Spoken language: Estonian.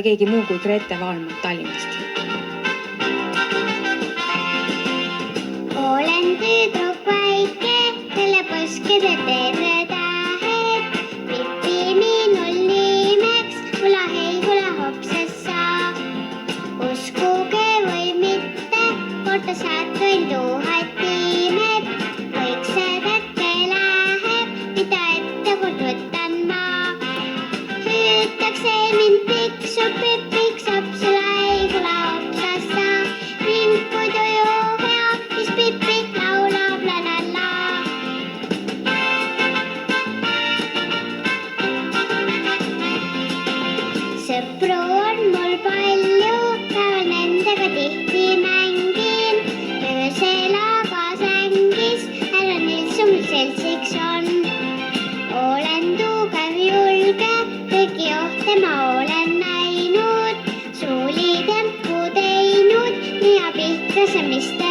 keegi muu kui Grete Vaalma Tallinnast. Olen tüdruk väike, kelle põskede tere tähed. Pipi minul nimeks, hula hei, hula hopses saab. Uskuge või mitte, korda säätõin tuhat imet. Kõik see kätte läheb, mida ette kord võtan ma. Hüütakse mind piksub, piksab, sula hei, hula hopses saab. Ning kui tuju hea, siis Pipi laulab la la la. Sõpru on mul palju, päeval nendega tihti mängin. Öösel aga sängis, härra Nilsson mul seltsiks on. Olen tugev, julge, kõiki ohte ma olen näinud. Suulitemppu teinud, nii abikasemist